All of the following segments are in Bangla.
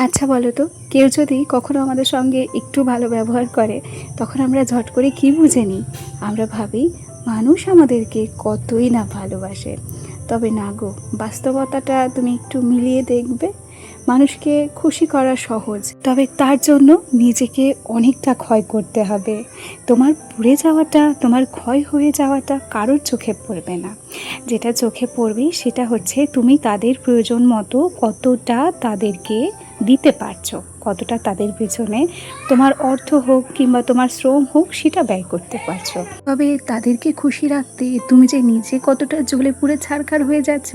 আচ্ছা বলো তো, কেউ যদি কখনো আমাদের সঙ্গে একটু ভালো ব্যবহার করে তখন আমরা ঝট করে কী বুঝে নিই? আমরা ভাবি মানুষ আমাদেরকে কতই না ভালোবাসে। তবে না গো, বাস্তবতাটা তুমি একটু মিলিয়ে দেখবে। মানুষকে খুশি করা সহজ, তবে তার জন্য নিজেকে অনেকটা ক্ষয় করতে হবে। তোমার পুড়ে যাওয়াটা, তোমার ক্ষয় হয়ে যাওয়াটা কারোর চোখে পড়বে না। যেটা চোখে পড়বে সেটা হচ্ছে তুমি তাদের প্রয়োজন মতো কতটা তাদেরকে দিতে পারছো, কতটা তাদের পেছনে তোমার অর্থ হোক কিংবা তোমার শ্রম হোক সেটা ব্যয় করতে পারছো। তবে তাদেরকে খুশি রাখতে তুমি যে নিজে কতটা জ্বলে পুড়ে ছারখার হয়ে যাচ্ছ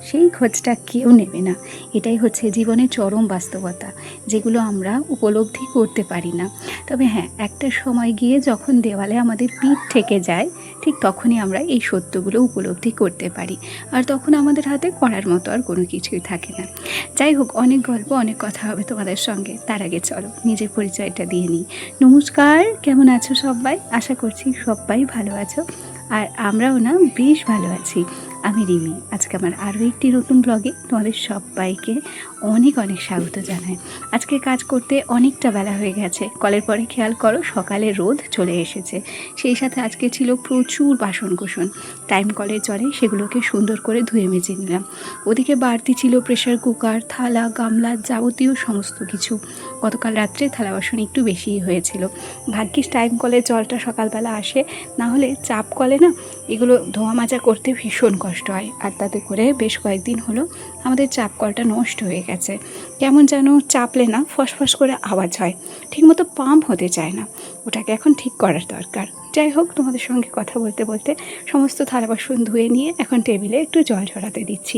সেই খোঁজটা কেউ নেবে না। এটাই হচ্ছে জীবনের চরম বাস্তবতা, যেগুলো আমরা উপলব্ধি করতে পারি না। তবে হ্যাঁ, একটা সময় গিয়ে যখন দেওয়ালে আমাদের পিঠ ঠেকে যায়, ঠিক তখনই আমরা এই সত্যগুলো উপলব্ধি করতে পারি। আর তখন আমাদের হাতে করার মতো আর কোনো কিছুই থাকে না। যাই হোক, অনেক গল্প, অনেক কথা হবে তোমাদের সঙ্গে। তার আগে চলো নিজের পরিচয়টা দিয়ে নিই। নমস্কার, কেমন আছো সবাই? আশা করছি সবাই ভালো আছো, আর আমরাও না বেশ ভালো আছি। আমি রিমি। আজকে আমার আরও একটি নতুন ব্লগে তোমাদের সবাইকে অনেক অনেক স্বাগত জানাই। আজকে কাজ করতে অনেকটা বেলা হয়ে গেছে। কলের পরে খেয়াল করো সকালে রোদ চলে এসেছে, সেই সাথে আজকে ছিল প্রচুর বাসনকোসন। টাইম কলের জলে সেগুলোকে সুন্দর করে ধুয়ে মেজে নিলাম। ওদিকে বাড়তি ছিল প্রেশার কুকার, থালা, গামলা, যাবতীয় সমস্ত কিছু। গতকাল রাত্রে থালা বাসন একটু বেশিই হয়েছিল। ভাগ্যিস টাইম কলের জলটা সকালবেলা আসে, না হলে চাপ কলে না এগুলো ধোয়া মাজা করতে ভীষণ কষ্ট হয়। আর তাতে করে বেশ কয়েকদিন হলো আমাদের চাপ কলটা নষ্ট হয়ে গেছে। কেমন যেন চাপলে না ফসফস করে আওয়াজ হয়, ঠিকমতো পাম্প হতে চায় না। ওটাকে এখন ঠিক করার দরকার। যাই হোক, তোমাদের সঙ্গে কথা বলতে বলতে সমস্ত থালা বাসন ধুয়ে নিয়ে এখন টেবিলে একটু জল ঝরাতে দিচ্ছি।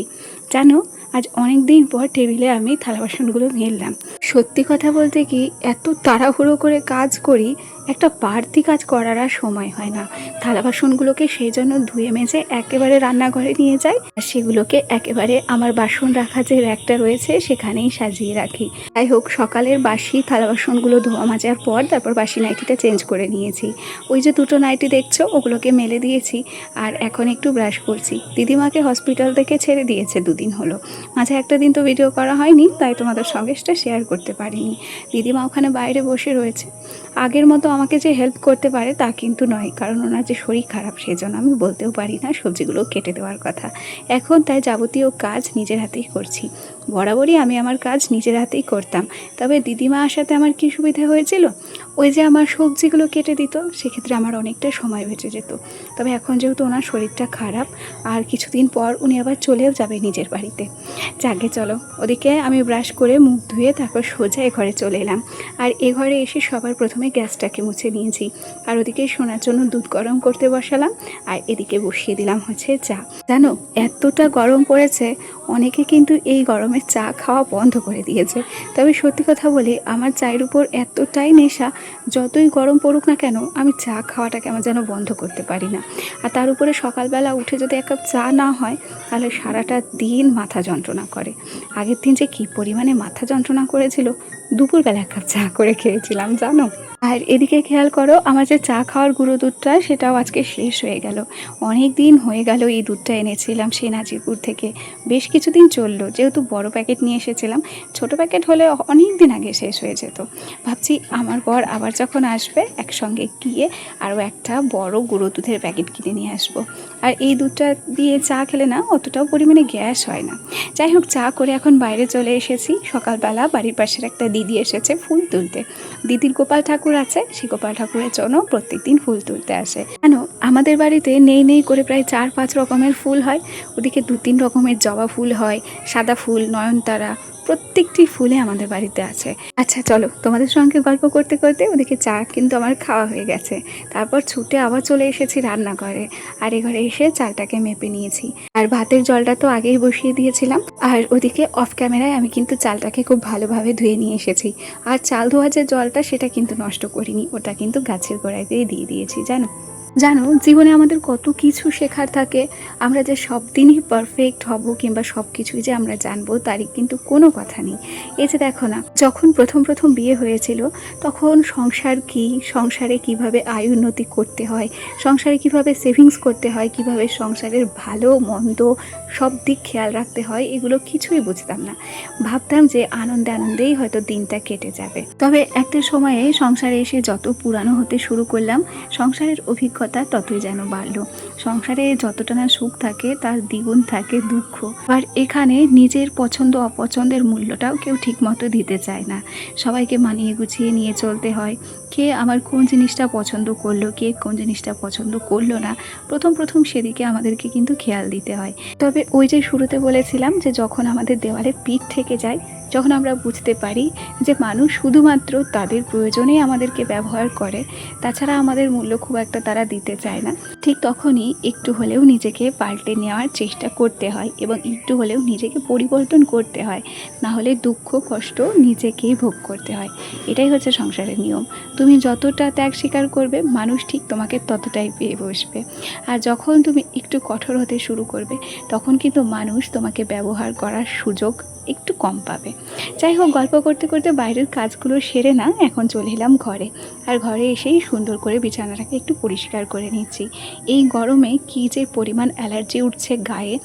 জানো, আজ অনেক দিন পর টেবিলে আমি থালা বাসনগুলো মেললাম। সত্যি কথা বলতে কি, এত তাড়াহুড়ো করে কাজ করি, একটা বাড়তি কাজ করার আর সময় হয় না। থালা বাসনগুলোকে সেই জন্য ধুয়ে মেজে একেবারে রান্নাঘরে নিয়ে যাই, আর সেগুলোকে একেবারে আমার বাসন রাখা যে র্যাকটা রয়েছে সেখানেই সাজিয়ে রাখি। যাই হোক, সকালের বাসি থালা বাসনগুলো ধোয়া মাজার পর তারপর বাসি নাইটিটা চেঞ্জ করে নিয়েছি। ওই যে দুটো নাইটি দেখছো, ওগুলোকে মেলে দিয়েছি। আর এখন একটু ব্রাশ করছি। দিদিমাকে হসপিটাল থেকে ছেড়ে দিয়েছে 2 দিন হলো। মাঝে একটা দিন তো ভিডিও করা হয়নি, তাই তোমাদের সঙ্গে সেটা শেয়ার করতে পারিনি। দিদিমা ওখানে বাইরে বসে রয়েছে। আগের মতো আমাকে যে হেল্প করতে পারে তা কিন্তু নয়, কারণ ওনার যে শরীর খারাপ সেই জন্য আমি বলতেও পারি না সবজিগুলো কেটে দেওয়ার কথা। এখন তাই যাবতীয় কাজ নিজের হাতেই করছি। বরাবরই আমি আমার কাজ নিজের হাতেই করতাম। তবে দিদিমা আসাতে আমার কী সুবিধা হয়েছিল, ওই যে আমার সবজিগুলো কেটে দিত, সেক্ষেত্রে আমার অনেকটা সময় বেঁচে যেত। তবে এখন যেহেতু ওনার শরীরটা খারাপ, আর কিছুদিন পর উনি আবার চলেও যাবে নিজের বাড়িতে। যাকে চলো, ওদিকে আমি ব্রাশ করে মুখ ধুয়ে তারপর সোজা এ ঘরে চলে এলাম। আর এ ঘরে এসে সবার প্রথমে গ্যাসটাকে মুছে নিয়েছি, আর ওদিকে শোনার জন্য দুধ গরম করতে বসালাম, আর এদিকে বসিয়ে দিলাম হচ্ছে চা। জানো, এতটা গরম পড়েছে, অনেকে কিন্তু এই গরমে চা খাওয়া বন্ধ করে দিয়েছে। তবে সত্যি কথা বলি, আমার চায়ের উপর এতটাই নেশা, যতই গরম পড়ুক না কেন আমি চা খাওয়াটাকে আমার যেন বন্ধ করতে পারি না। আর তার উপরে সকালবেলা উঠে যদি এক কাপ চা না হয় তাহলে সারাটা দিন মাথা যন্ত্রণা করে। আগের দিন যে কী পরিমাণে মাথা যন্ত্রণা করেছিল, দুপুরবেলা এক কাপ চা করে খেয়েছিলাম জানো। আর এদিকে খেয়াল করো, আমার যে চা খাওয়ার গুঁড়ো দুধটা সেটাও আজকে শেষ হয়ে গেল। অনেক দিন হয়ে গেল এই দুধটা এনেছিলাম সেই নাজিরপুর থেকে। বেশ কিছুদিন চললো, যেহেতু বড় প্যাকেট নিয়ে এসেছিলাম। ছোট প্যাকেট হলে অনেক দিন আগে শেষ হয়ে যেত। ভাবছি আমার বর আবার যখন আসবে একসঙ্গে গিয়ে আরও একটা বড় গুঁড়ো দুধের প্যাকেট কিনে নিয়ে আসবো। আর এই দুধটা দিয়ে চা খেলে না অতটাও পরিমাণে গ্যাস হয় না। যাই হোক, চা করে এখন বাইরে চলে এসেছি। সকালবেলা বাড়ির পাশের একটা দিদি এসেছে ফুল তুলতে। দিদির গোপাল ঠাকুর আছে, সেই গোপাল ঠাকুরের জন্য প্রত্যেকদিন ফুল তুলতে আসে। কেন, আমাদের বাড়িতে নেই নেই করে প্রায় 4-5 রকমের ফুল হয়। ওদিকে 2-3 রকমের জবা ফুল হয়, সাদা ফুল, নয়নতারা, প্রত্যেকটি ফুলে আমাদের বাড়িতে আছে। আচ্ছা চলো, তোমাদের সঙ্গে গল্প করতে করতে ওদিকে চা কিন্তু আমার খাওয়া হয়ে গেছে। তারপর ছুটে আবার চলে এসেছি রান্নাঘরে, আর এ ঘরে এসে চালটাকে মেপে নিয়েছি। আর ভাতের জলটা তো আগেই বসিয়ে দিয়েছিলাম। আর ওদিকে অফ ক্যামেরায় আমি কিন্তু চালটাকে খুব ভালোভাবে ধুয়ে নিয়ে এসেছি। আর চাল ধোয়া যে জলটা সেটা কিন্তু নষ্ট করিনি, ওটা কিন্তু গাছের গোড়ায় দিয়ে দিয়েছি জানো। জানো, জীবনে আমাদের কত কিছু শেখার থাকে। আমরা যে সব দিনই পারফেক্ট হব কিংবা সব কিছুই যে আমরা জানবো তারই কিন্তু কোনো কথা নেই। এই যে দেখো না, যখন প্রথম প্রথম বিয়ে হয়েছিল তখন সংসার কি, সংসারে কিভাবে আয় উন্নতি করতে হয়, সংসারে কিভাবে সেভিংস করতে হয়, কিভাবে সংসারের ভালো মন্দ সব দিক খেয়াল রাখতে হয়, এগুলো কিছুই বুঝতাম না। ভাবতাম যে আনন্দে আনন্দেই হয়তো দিনটা কেটে যাবে। তবে একটা সময়ে সংসারে এসে যত পুরানো হতে শুরু করলাম, সংসারের অভিজ্ঞতা ততই যেন বাড়লো। সংসারে যতটা না সুখ থাকে তার দ্বিগুণ থাকে দুঃখ। আর এখানে নিজের পছন্দ অপছন্দের মূল্যটাও কেউ ঠিকমতো দিতে চায় না। সবাইকে মানিয়ে গুছিয়ে নিয়ে চলতে হয়। কে আমার কোন জিনিসটা পছন্দ করলো, কে কোন জিনিসটা পছন্দ করলো না, প্রথম প্রথম সেদিকে আমাদেরকে কিন্তু খেয়াল দিতে হয়। তবে ওই যে শুরুতে বলেছিলাম যে যখন আমাদের দেওয়ালে পিঠ থেকে যায়, যখন আমরা বুঝতে পারি যে মানুষ শুধুমাত্র তাদের প্রয়োজনেই আমাদেরকে ব্যবহার করে, তাছাড়া আমাদের মূল্য খুব একটা তারা দিতে চায় না, ঠিক তখনই একটু হলেও নিজেকে পাল্টে নেওয়ার চেষ্টা করতে হয় এবং একটু হলেও নিজেকে পরিবর্তন করতে হয়। না হলে দুঃখ কষ্ট নিজেকেই ভোগ করতে হয়। এটাই হচ্ছে সংসারের নিয়ম। তুমি যতটা ত্যাগ স্বীকার করবে, মানুষ ঠিক তোমাকে ততটাই পেয়ে বসবে। আর যখন তুমি একটু কঠোর হতে শুরু করবে, তখন কিন্তু মানুষ তোমাকে ব্যবহার করার সুযোগ একটু কম পাবে। যাই হোক, গল্প করতে করতে বাইরের কাজগুলো সেরে না এখন চলে এলাম ঘরে। আর ঘরে এসেই সুন্দর করে বিছানাটাকে একটু পরিষ্কার করে নিচ্ছি। এই গরমে কী যে পরিমাণ অ্যালার্জি উঠছে গায়ে,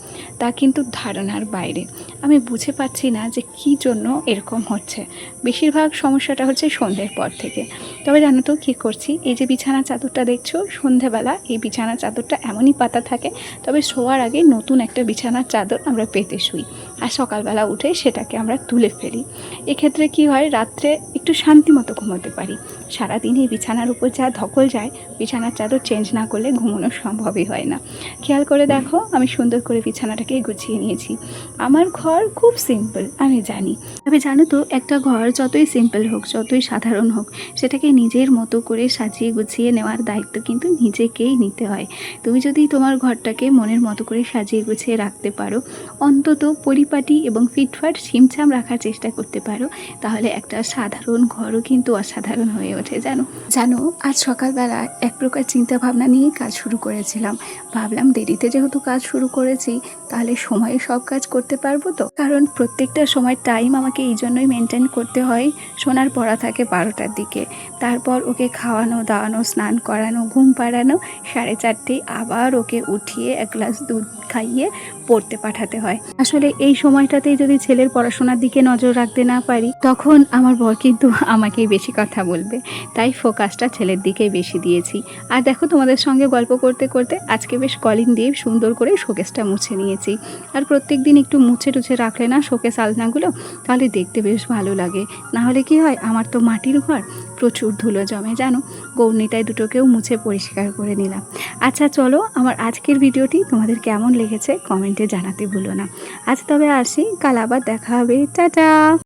তা কিন্তু ধারণার বাইরে। আমি বুঝে পাচ্ছি না যে কী জন্য এরকম হচ্ছে। বেশিরভাগ সমস্যাটা হচ্ছে সন্ধ্যের পর থেকে। তবে জানো তো কী করছি, এই যে বিছানা চাদরটা দেখছো, সন্ধ্যেবেলা এই বিছানা চাদরটা এমনই পাতা থাকে, তবে শোয়ার আগে নতুন একটা বিছানার চাদর আমরা পেতে শুই, আর সকালবেলা উঠে সেটাকে আমরা তুলে ফেলি। এক্ষেত্রে কি হয়, রাত্রে একটু শান্তি মতো ঘুমোতে পারি। সারাদিন এই বিছানার উপর যা ধকল যায়, বিছানার চাদর চেঞ্জ না করলে ঘুমানো সম্ভবই হয় না। খেয়াল করে দেখো, আমি সুন্দর করে বিছানাটাকে গুছিয়ে নিয়েছি। আমার ঘর খুব সিম্পল, আমি জানি। তবে জানো তো, একটা ঘর যতই সিম্পল হোক, যতই সাধারণ হোক, সেটাকে নিজের মতো করে সাজিয়ে গুছিয়ে নেওয়ার দায়িত্ব কিন্তু নিজেকেই নিতে হয়। তুমি যদি তোমার ঘরটাকে মনের মতো করে সাজিয়ে গুছিয়ে রাখতে পারো, অন্তত পরিপাটি এবং ফিটফাট ছিমছাম রাখার চেষ্টা করতে পারো, তাহলে একটা সাধারণ ঘরও কিন্তু অসাধারণ হয়ে ওঠে। জানো জানো আজ সকালবেলা এক প্রকার চিন্তা ভাবনা নিয়ে কাজ শুরু করেছিলাম। ভাবলাম দেরিতে যেহেতু কাজ শুরু করেছি, তাহলে সময়ে সব কাজ করতে পারবো তো। কারণ প্রত্যেকটা সময় টাইম আমাকে এই জন্যই মেনটেন করতে হয়। সোনার পড়া থাকে 12টার দিকে, তারপর ওকে খাওয়ানো দাওয়ানো, স্নান করানো, ঘুম পাড়ানো, 4:30 আবার ওকে উঠিয়ে এক গ্লাস দুধ খাইয়ে পড়তে পাঠাতে হয়। আসলে এই সময়টাতেই যদি ছেলের পড়াশোনার দিকে নজর রাখতে না পারি, তখন আমার বর কিন্তু আমাকেই বেশি কথা বলবে। তাই ফোকাসটা ছেলের দিকেই বেশি দিয়েছি। আর দেখো, তোমাদের সঙ্গে গল্প করতে করতে আজকে বেশ কলিং দিয়ে সুন্দর করে শোকেসটা মুছে নিয়েছি। আর প্রত্যেক দিন একটু মুছে টুছে রাখলে না শোকেস আলনাগুলো, তাহলে দেখতে বেশ ভালো লাগে। না হলে কি হয়, আমার তো মাটির ঘর, প্রচুর ধুলো জমে। জানো, গৌরনীতায় দুটোকেও মুছে পরিষ্কার করে নিলাম। আচ্ছা চলো, আমার আজকের ভিডিওটি তোমাদের কেমন লেগেছে কমেন্টে জানাতে ভুলো না। আজ তবে আসি, কাল আবার দেখা হবে। টাটা।